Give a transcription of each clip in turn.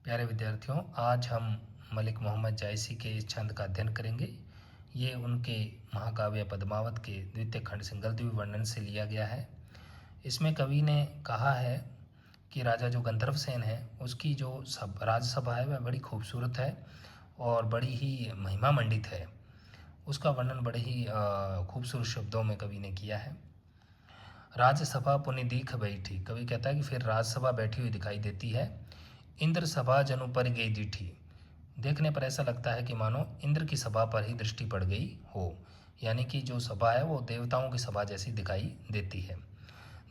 प्यारे विद्यार्थियों, आज हम मलिक मोहम्मद जायसी के इस छंद का अध्ययन करेंगे। ये उनके महाकाव्य पद्मावत के द्वितीय खंड सिंगलद्वीप वर्णन से लिया गया है। इसमें कवि ने कहा है कि राजा जो गंधर्वसेन है उसकी जो राजसभा है वह बड़ी खूबसूरत है और बड़ी ही महिमा मंडित है। उसका वर्णन बड़े ही खूबसूरत शब्दों में कवि ने किया है। राजसभा पुनि दीख बैठी, कवि कहता है कि फिर राजसभा बैठी हुई दिखाई देती है। इंद्र सभा जनु पर गई दीठी, देखने पर ऐसा लगता है कि मानो इंद्र की सभा पर ही दृष्टि पड़ गई हो, यानी कि जो सभा है वो देवताओं की सभा जैसी दिखाई देती है।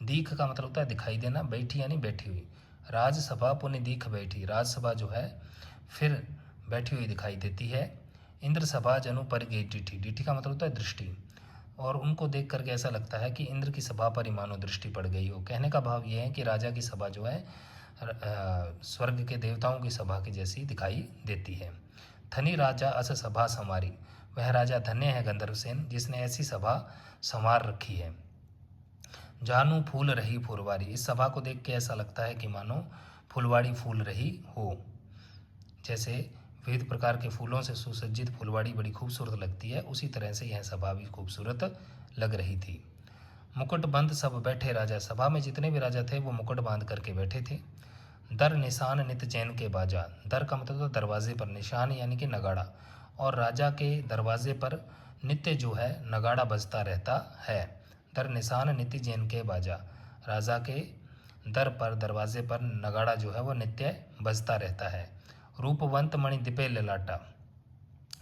दीख का मतलब होता है दिखाई देना, बैठी यानी बैठी हुई। राजसभा पुनि दीख बैठी, राजसभा जो है फिर बैठी हुई दिखाई देती है। इंद्र सभा जनु पर गई डीठी, डीठी का मतलब होता है दृष्टि, और उनको देख करके ऐसा लगता है कि इंद्र की सभा पर ही मानो दृष्टि पड़ गई हो। कहने का भाव ये है कि राजा की सभा जो है स्वर्ग के देवताओं की सभा की जैसी दिखाई देती है। धनी राजा अस सभा संवारी, वह राजा धन्य है गंधर्वसेन जिसने ऐसी सभा संवार रखी है। जानू फूल रही फुलवारी, इस सभा को देख के ऐसा लगता है कि मानो फुलवाड़ी फूल रही हो। जैसे विविध प्रकार के फूलों से सुसज्जित फुलवाड़ी बड़ी खूबसूरत लगती है, उसी तरह से यह सभा भी खूबसूरत लग रही थी। मुकुट बंद सब बैठे राजा, सभा में जितने भी राजा थे वो मुकुट बांध करके बैठे थे। दर निशान नित चैन के बाजा, दर का मतलब तो दरवाजे पर, निशान यानी कि नगाड़ा, और राजा के दरवाजे पर नित्य जो है नगाड़ा बजता रहता है। दर निशान नित्य जैन के बाजा, राजा के दर पर दरवाजे पर नगाड़ा जो है वो नित्य बजता रहता है। रूपवंत मणि दिपे ललाटा,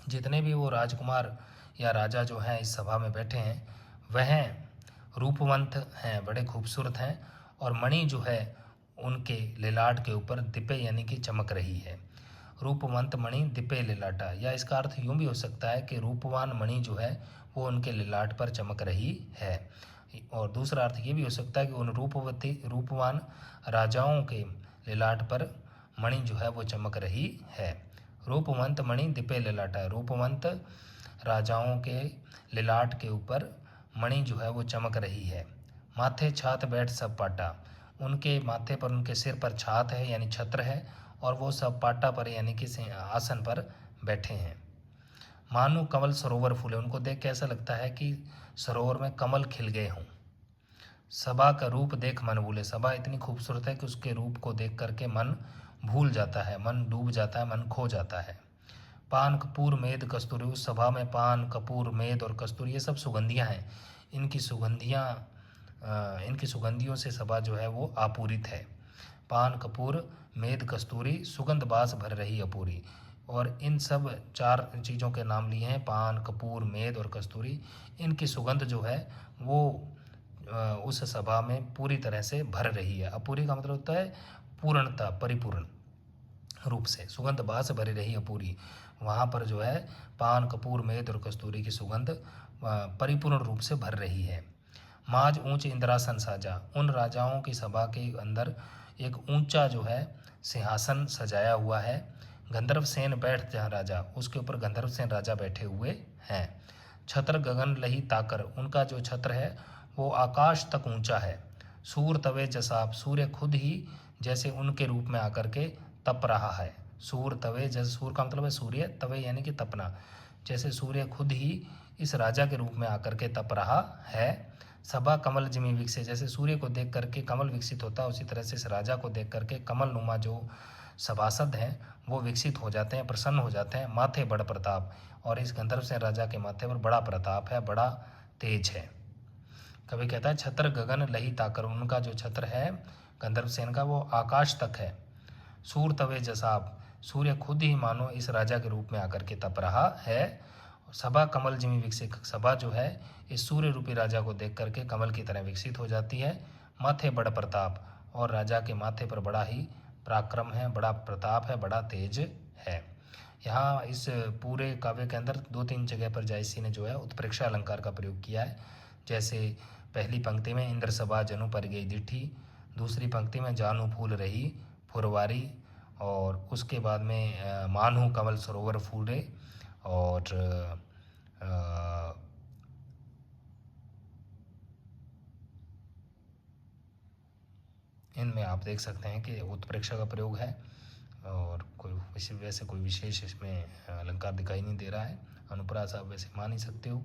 जितने भी वो राजकुमार या राजा जो हैं इस सभा में बैठे हैं वह रूपवंत हैं, बड़े खूबसूरत हैं, और मणि जो है उनके ललाट के ऊपर दिपे यानी कि चमक रही है। रूपवंत मणि दिपे ललाटा, या इसका अर्थ यूँ भी हो सकता है कि रूपवान मणि जो है वो उनके ललाट पर चमक रही है, और दूसरा अर्थ ये भी हो सकता है कि उन रूपवान राजाओं के ललाट पर मणि जो है वो चमक रही है। रूपवंत मणि दिपे ललाटा, रूपवंत राजाओं के ललाट के ऊपर मणि जो है वो चमक रही है। माथे छात बैठ सब पाटा, उनके माथे पर उनके सिर पर छात है यानी छत्र है, और वो सब पाटा पर यानी कि आसन पर बैठे हैं। मानो कमल सरोवर फूले, उनको देख के ऐसा लगता है कि सरोवर में कमल खिल गए हों। सभा का रूप देख मन भूले, सभा इतनी खूबसूरत है कि उसके रूप को देख करके मन भूल जाता है, मन डूब जाता है, मन खो जाता है। पान कपूर मेद कस्तूरी, उस सभा में पान कपूर मेद और कस्तूरी ये सब सुगंधियाँ हैं। इनकी सुगंधियों से सभा जो है वो आपूरित है। पान कपूर मेद कस्तूरी, सुगंध बास भर रही अपूरी, और इन सब चार चीज़ों के नाम लिए हैं, पान कपूर मेद और कस्तूरी। इनकी सुगंध जो है वो उस सभा में पूरी तरह से भर रही है। अपूरी का मतलब होता है पूर्णता, परिपूर्ण रूप से, सुगंध बास भरी रही अपूरी। वहाँ पर जो है पान कपूर मेद और कस्तूरी की सुगंध परिपूर्ण रूप से भर रही है। माज ऊंच इंद्रासन साजा, उन राजाओं की सभा के अंदर एक ऊंचा जो है सिंहासन सजाया हुआ है। गंधर्वसेन बैठ जहाँ राजा, उसके ऊपर गंधर्वसेन राजा बैठे हुए हैं। छत्र गगन लही ताकर, उनका जो छत्र है वो आकाश तक ऊंचा है। सूर तवे जसाब, सूर्य खुद ही जैसे उनके रूप में आकर के तप रहा है। सूर तवे, जैसे सूर का मतलब है सूर्य, तवे यानी कि तपना, जैसे सूर्य खुद ही इस राजा के रूप में आकर के तप रहा है। सभा कमल जिमी विकसे, जैसे सूर्य को देख करके कमल विकसित होता है, उसी तरह से इस राजा को देख करके कमल नुमा जो सभासद हैं वो विकसित हो जाते हैं, प्रसन्न हो जाते हैं। माथे बड़ प्रताप, और इस गंधर्वसेन राजा के माथे पर बड़ा प्रताप है, बड़ा तेज है। कभी कहता है छत्र गगन लही ताकर, उनका जो छत्र है गंधर्वसेन का वो आकाश तक है। सूर तवे जसाब, सूर्य खुद ही मानो इस राजा के रूप में आकर के तप रहा है। सभा कमल जिमी विकसित, सभा जो है इस सूर्य रूपी राजा को देख करके कमल की तरह विकसित हो जाती है। माथे बड़ प्रताप, और राजा के माथे पर बड़ा ही पराक्रम है, बड़ा प्रताप है, बड़ा तेज है। यहाँ इस पूरे काव्य के अंदर 2-3 जगह पर जायसी ने जो है उत्प्रेक्षा अलंकार का प्रयोग किया है। जैसे पहली पंक्ति में इंद्र सभा जनु पर गई दिठी, दूसरी पंक्ति में जानू फूल रही फुरवारी, और उसके बाद में मानू कमल सरोवर फूले, और इनमें आप देख सकते हैं कि उत्प्रेक्षा का प्रयोग है। और वैसे कोई विशेष इसमें अलंकार दिखाई नहीं दे रहा है। अनुप्रास आप वैसे मान ही सकते हो।